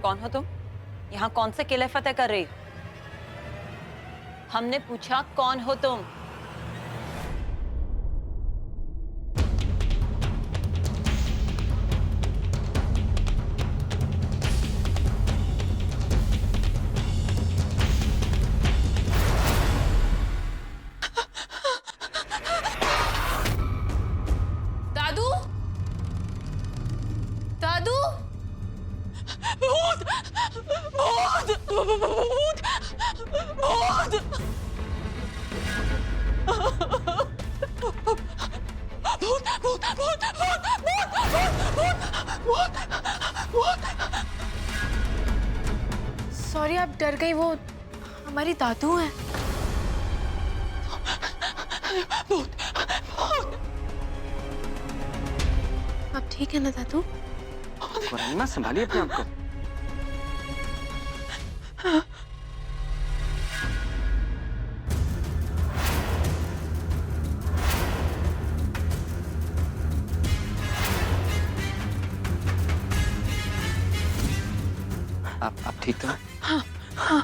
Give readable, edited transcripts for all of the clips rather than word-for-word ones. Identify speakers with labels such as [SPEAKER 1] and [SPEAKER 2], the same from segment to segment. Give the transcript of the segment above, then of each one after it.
[SPEAKER 1] कौन हो तुम? यहाँ कौन से किले फतेह कर रही? हमने पूछा कौन हो तुम?
[SPEAKER 2] दादू, दादू, भूत, भूत, भूत, भूत, भूत, भूत, भूत, भूत। सॉरी, आप डर गई। वो हमारी दादू हैं। भूत, भूत। आप ठीक है ना दादू?
[SPEAKER 3] रानीमा, संभालिए अपने आप को। आप ठीक तो हैं?
[SPEAKER 2] हाँ, हाँ।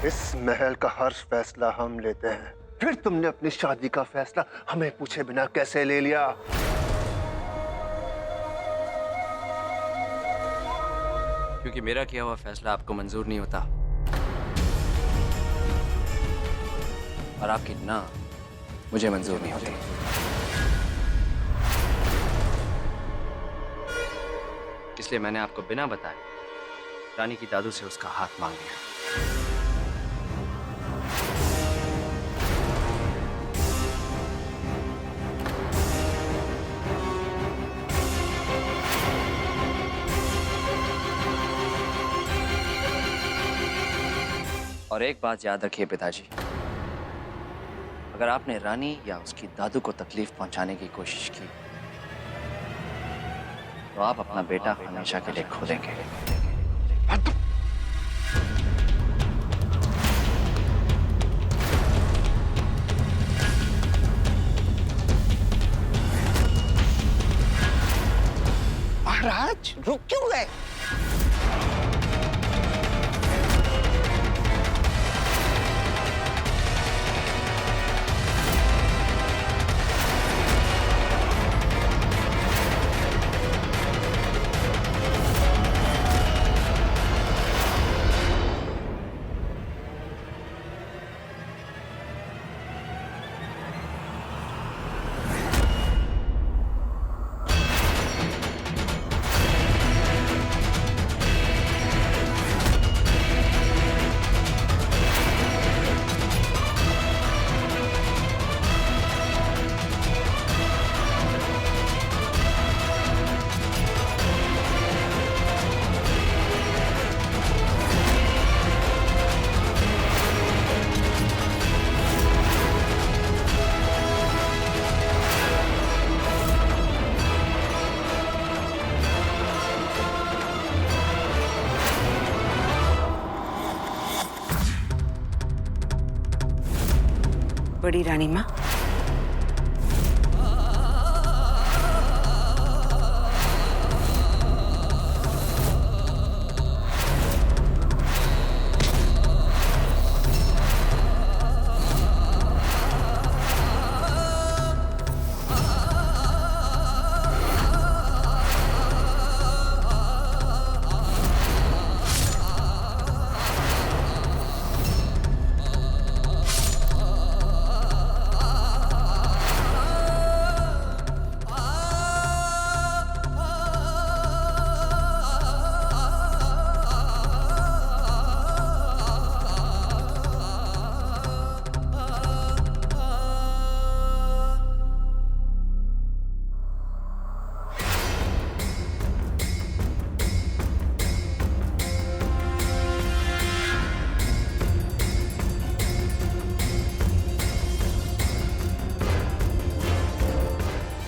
[SPEAKER 4] इस महल का हर फैसला हम लेते हैं, फिर तुमने अपनी शादी का फैसला हमें पूछे बिना कैसे ले लिया?
[SPEAKER 3] क्योंकि मेरा किया हुआ फैसला आपको मंजूर नहीं होता और आपकी ना मुझे मंजूर नहीं होती। इसलिए मैंने आपको बिना बताए रानी की दादू से उसका हाथ मांग लिया। और एक बात याद रखिए पिताजी, अगर आपने रानी या उसकी दादू को तकलीफ पहुंचाने की कोशिश की तो आप अपना बेटा हमेशा के लिए खो देंगे।
[SPEAKER 5] महाराज, रुक क्यों गए?
[SPEAKER 1] बड़ी रानी माँ,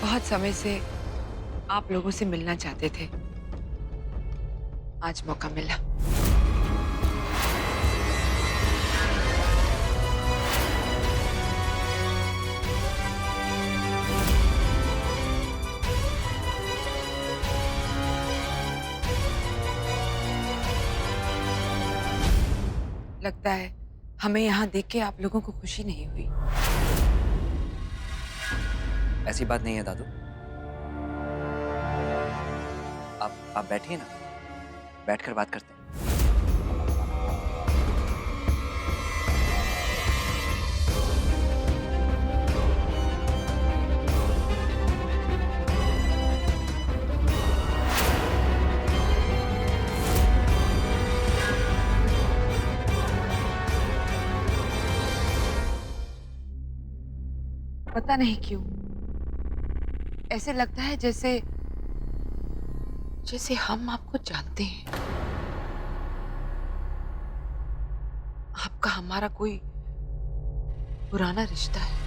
[SPEAKER 2] बहुत समय से आप लोगों से मिलना चाहते थे, आज मौका मिला। लगता है हमें यहाँ देख के आप लोगों को खुशी नहीं हुई।
[SPEAKER 6] ऐसी बात नहीं है दादू। आप बैठिए ना, बैठकर बात करते हैं।
[SPEAKER 2] पता नहीं क्यों ऐसे लगता है जैसे जैसे हम आपको जानते हैं। आपका हमारा कोई पुराना रिश्ता है।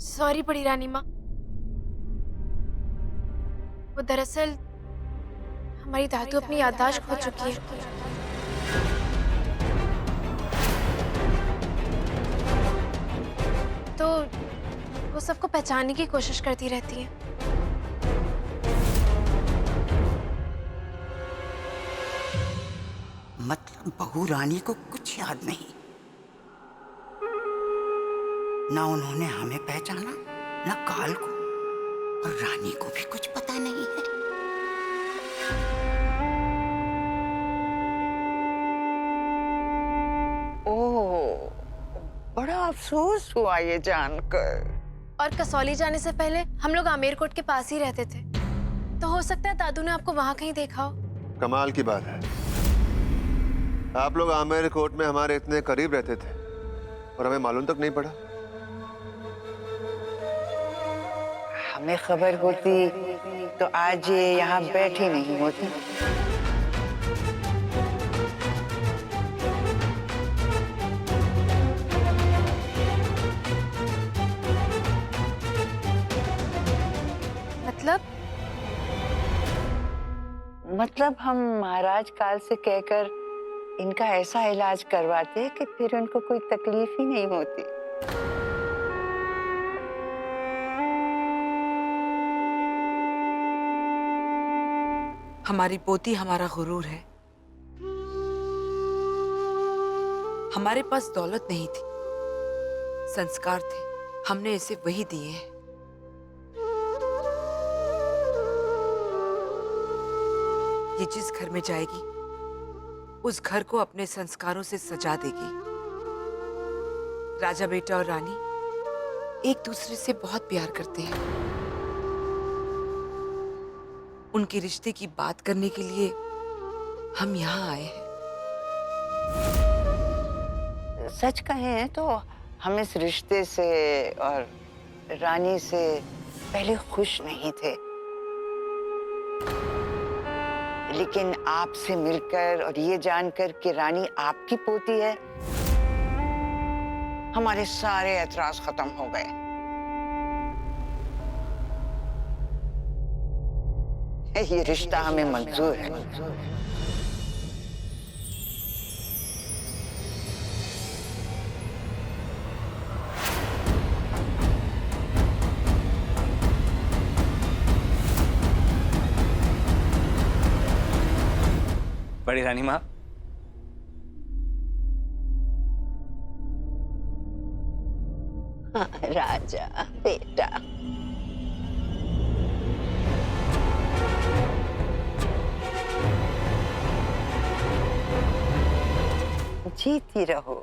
[SPEAKER 7] सॉरी बड़ी रानी माँ, वो दरअसल हमारी दादू अपनी याददाश्त खो चुकी है। तो वो सबको पहचानने की कोशिश करती रहती है।
[SPEAKER 5] मतलब बहू रानी को कुछ याद नहीं, ना उन्होंने हमें पहचाना ना काल को, और रानी को भी कुछ पता नहीं है। ओह, बड़ा अफसोस हुआ ये जानकर।
[SPEAKER 7] और कसौली जाने से पहले हम लोग आमेरकोट के पास ही रहते थे, तो हो सकता है दादू ने आपको वहां कहीं देखा हो।
[SPEAKER 4] कमाल की बात है, आप लोग आमेर कोट में हमारे इतने करीब रहते थे और हमें मालूम तक नहीं पड़ा।
[SPEAKER 5] हमें खबर होती तो आज ये यहाँ बैठी नहीं होती। मतलब हम महाराज काल से कहकर इनका ऐसा इलाज करवाते कि फिर उनको कोई तकलीफ ही नहीं होती।
[SPEAKER 2] हमारी पोती हमारा गुरूर है। हमारे पास दौलत नहीं थी, संस्कार थे, हमने इसे वही दिए हैं। ये जिस घर में जाएगी उस घर को अपने संस्कारों से सजा देगी। राजा बेटा और रानी एक दूसरे से बहुत प्यार करते हैं। उनके रिश्ते की बात करने के लिए हम यहाँ आए हैं।
[SPEAKER 5] सच कहें तो हम इस रिश्ते से और रानी से पहले खुश नहीं थे, लेकिन आपसे मिलकर और ये जानकर कि रानी आपकी पोती है, हमारे सारे ऐतराज खत्म हो गए। ये रिश्ता हमें मंजूर है।
[SPEAKER 6] बड़ी रानी माँ,
[SPEAKER 5] हाँ, राजा बेटा, जीती रहो।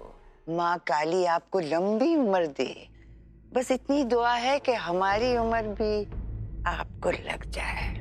[SPEAKER 5] माँ काली आपको लंबी उम्र दे। बस इतनी दुआ है कि हमारी उम्र भी आपको लग जाए।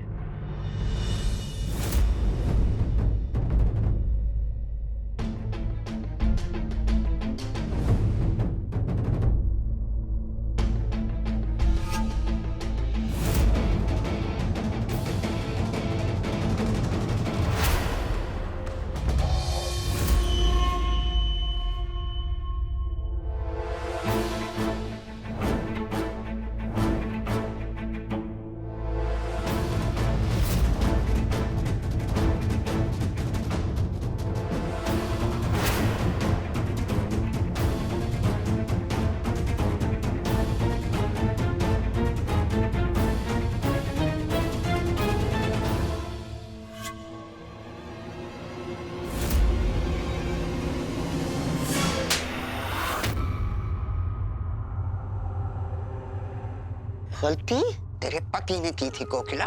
[SPEAKER 5] गलती तेरे पति ने की थी कोकिला,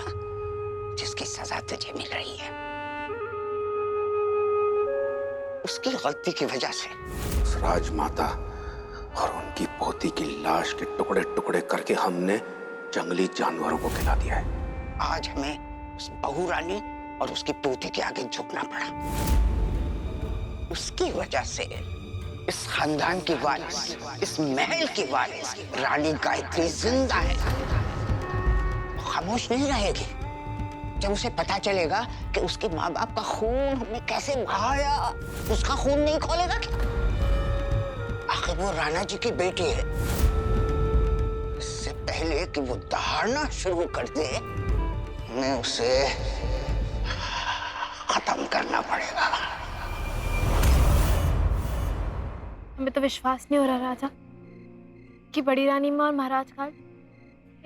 [SPEAKER 5] जिसकी सजा तुझे मिल रही है। उसकी गलती की वजह से
[SPEAKER 8] उस राजमाता और उनकी पोती की लाश के टुकड़े टुकड़े करके हमने जंगली जानवरों को खिला दिया है।
[SPEAKER 5] आज हमें उस बहू रानी और उसकी पोती के आगे झुकना पड़ा। उसकी वजह से इस खानदान की वारिस, इस महल की वारिस रानी गायत्री जिंदा है। वो खामोश नहीं रहेगी जब उसे पता चलेगा कि उसके माँ बाप का खून हमने कैसे बहाया। उसका खून नहीं खोलेगा क्या? आखिर वो राणा जी की बेटी है। इससे पहले कि वो दहाड़ना शुरू कर दे, हमें उसे खत्म करना पड़ेगा।
[SPEAKER 7] हमें तो विश्वास नहीं हो रहा राजा कि बड़ी रानी माँ और महाराज खाट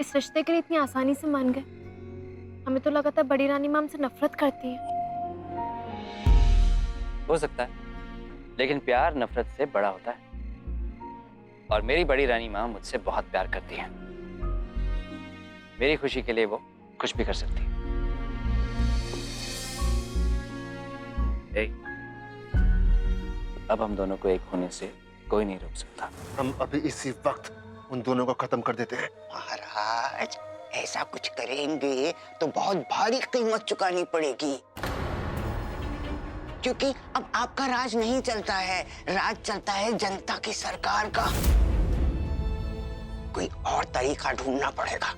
[SPEAKER 7] इस रिश्ते के लिए इतनी आसानी से मान गए। हमें तो लगा था बड़ी रानी माँ हमसे नफरत करती है।
[SPEAKER 3] हो सकता है, लेकिन प्यार नफरत से बड़ा होता है। और मेरी बड़ी रानी माँ मुझसे बहुत प्यार करती है। मेरी खुशी के लिए वो कुछ भी कर सकती है। अब हम दोनों को एक होने से कोई नहीं रोक सकता।
[SPEAKER 4] हम अभी इसी वक्त उन दोनों को खत्म कर देते हैं।
[SPEAKER 5] महाराज, ऐसा कुछ करेंगे तो बहुत भारी कीमत चुकानी पड़ेगी, क्योंकि अब आपका राज नहीं चलता है, राज चलता है जनता की सरकार का। कोई और तरीका ढूंढना पड़ेगा।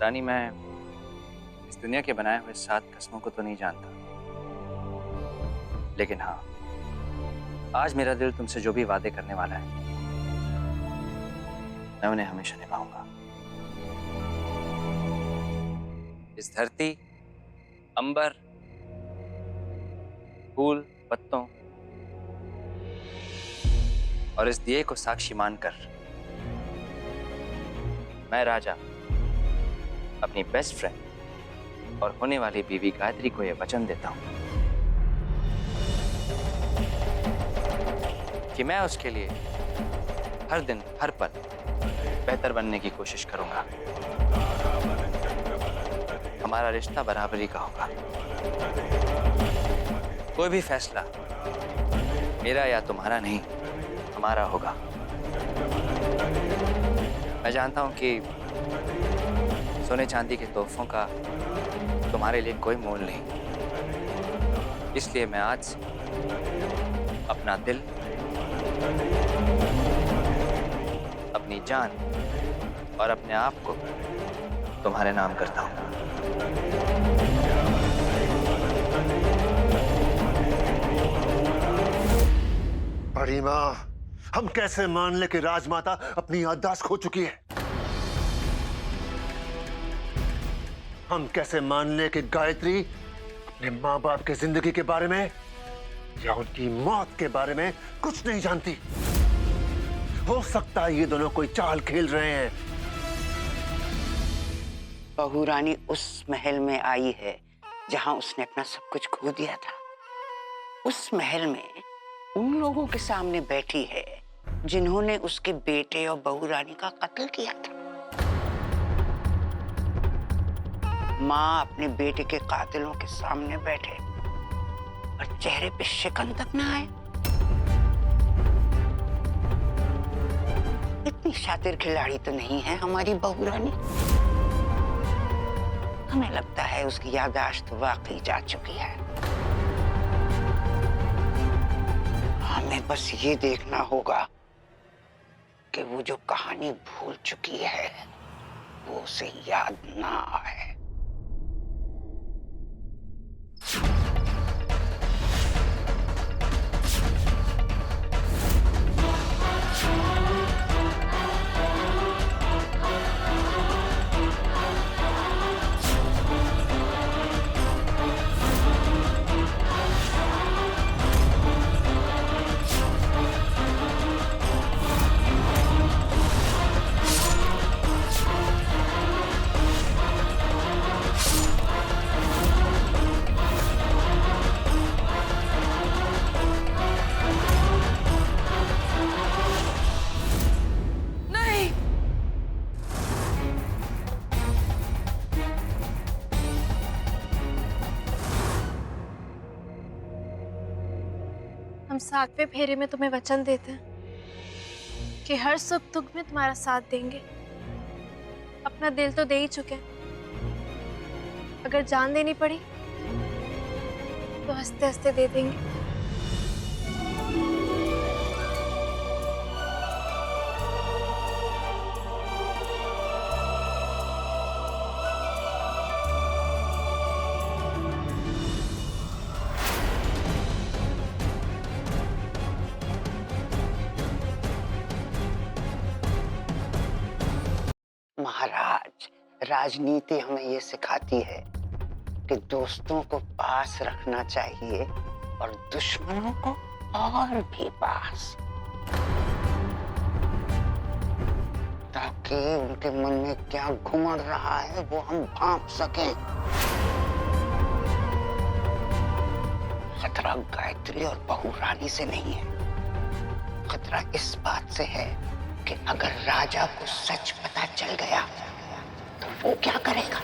[SPEAKER 3] रानी, मैं इस दुनिया के बनाए हुए 7 कस्मों को तो नहीं जानता, लेकिन हाँ, आज मेरा दिल तुमसे जो भी वादे करने वाला है, मैं उन्हें हमेशा निभाऊंगा। इस धरती, अंबर, फूल, पत्तों और इस दिए को साक्षी मानकर मैं राजा अपनी बेस्ट फ्रेंड और होने वाली बीवी गायत्री को यह वचन देता हूं कि मैं उसके लिए हर दिन, हर पल बेहतर बनने की कोशिश करूंगा। हमारा रिश्ता बराबरी का होगा। कोई भी फैसला मेरा या तुम्हारा नहीं, हमारा होगा। मैं जानता हूं कि सोने चांदी के तोहफों का तुम्हारे लिए कोई मोल नहीं, इसलिए मैं आज से अपना दिल, अपनी जान और अपने आप को तुम्हारे नाम करता हूं।
[SPEAKER 4] बड़ी माँ, हम कैसे मान ले कि राजमाता अपनी याददाश्त खो चुकी है? हम कैसे मान ले कि गायत्री अपने माँ बाप की जिंदगी के बारे में या उनकी मौत के बारे में कुछ नहीं जानती? हो सकता है ये दोनों कोई चाल खेल रहे हैं।
[SPEAKER 5] बहू रानी उस महल में आई है जहां उसने अपना सब कुछ खो दिया था। उस महल में उन लोगों के सामने बैठी है जिन्होंने उसके बेटे और बहू रानी का कत्ल किया था। माँ अपने बेटे के कातिलों के सामने बैठे और चेहरे पे शिकन तक ना आए। इतनी शातिर खिलाड़ी तो नहीं है हमारी बहू रानी। हमें लगता है उसकी याददाश्त वाकई जा चुकी है। हमें बस ये देखना होगा कि वो जो कहानी भूल चुकी है वो उसे याद ना आए।
[SPEAKER 7] हम 7वें फेरे में तुम्हें वचन देते हैं कि हर सुख दुख में तुम्हारा साथ देंगे। अपना दिल तो दे ही चुके हैं, अगर जान देनी पड़ी तो हंसते हंसते दे देंगे।
[SPEAKER 5] महाराज, राजनीति हमें ये सिखाती है कि दोस्तों को पास रखना चाहिए और दुश्मनों को और भी पास, ताकि उनके मन में क्या घुमड़ रहा है वो हम भांप सकें। खतरा गायत्री और बहू रानी से नहीं है, खतरा इस बात से है कि अगर राजा को सच पता चल गया तो वो क्या करेगा।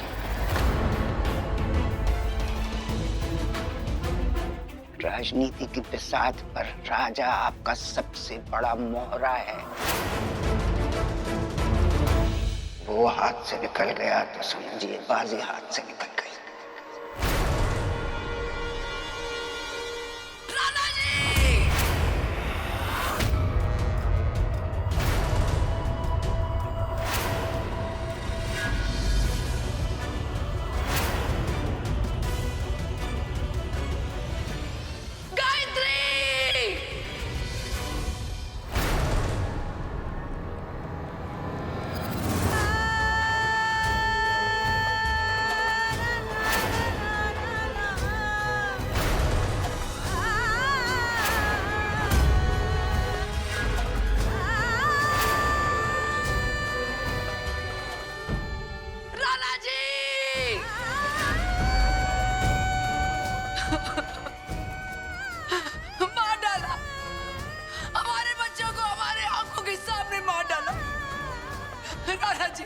[SPEAKER 5] राजनीति की बिसात पर राजा आपका सबसे बड़ा मोहरा है, वो हाथ से निकल गया तो समझिए बाजी हाथ से निकल गई।
[SPEAKER 2] मार डाला, हमारे बच्चों को हमारे आंखों के सामने मार डाला। राणा जी,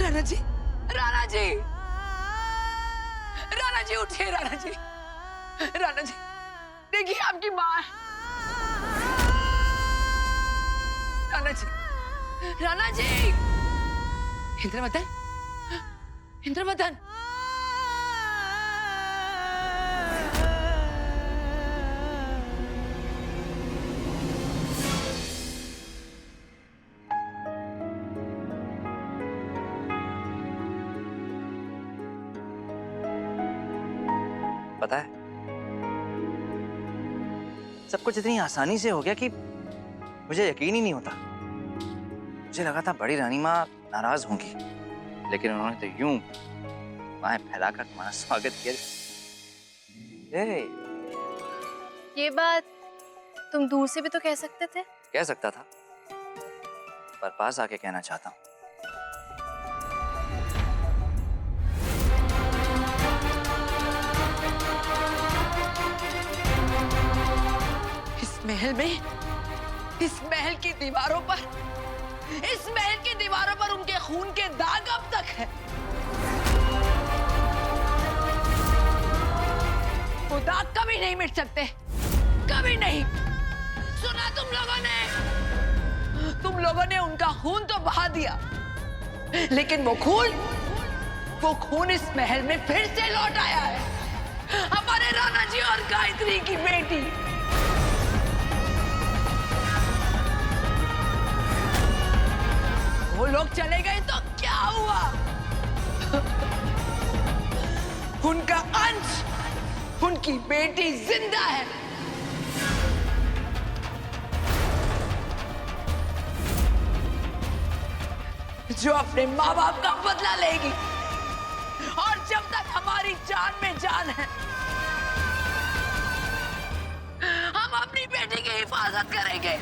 [SPEAKER 2] राणा जी, राणा जी, राणा जी उठिए, राणा जी, राणा जी देखिए आपकी माँ है। राणा जी, राणा जी, इंद्रवदन, इंद्रवदन,
[SPEAKER 3] पता है, सब कुछ इतनी आसानी से हो गया कि मुझे यकीन ही नहीं होता। मुझे लगा था बड़ी रानी माँ नाराज होंगी, लेकिन उन्होंने तो यूं बाहें फैलाकर तुम्हारा स्वागत किया।
[SPEAKER 7] ये बात तुम दूर से भी तो कह सकते थे।
[SPEAKER 3] कह सकता था, पर पास आके कहना चाहता हूँ।
[SPEAKER 2] महल में, इस महल की दीवारों पर, इस महल की दीवारों पर उनके खून के दाग अब तक है। वो दाग कभी नहीं मिट सकते, कभी नहीं। सुना तुम लोगों ने उनका खून तो बहा दिया, लेकिन वो खून इस महल में फिर से लौट आया है। हमारे राणा जी और गायत्री की बेटी। वो लोग चले गए तो क्या हुआ? उनका अंश, उनकी बेटी जिंदा है। जो अपने माँ बाप का बदला लेगी, और जब तक हमारी जान में जान है अपनी बेटी की हिफाजत करेंगे।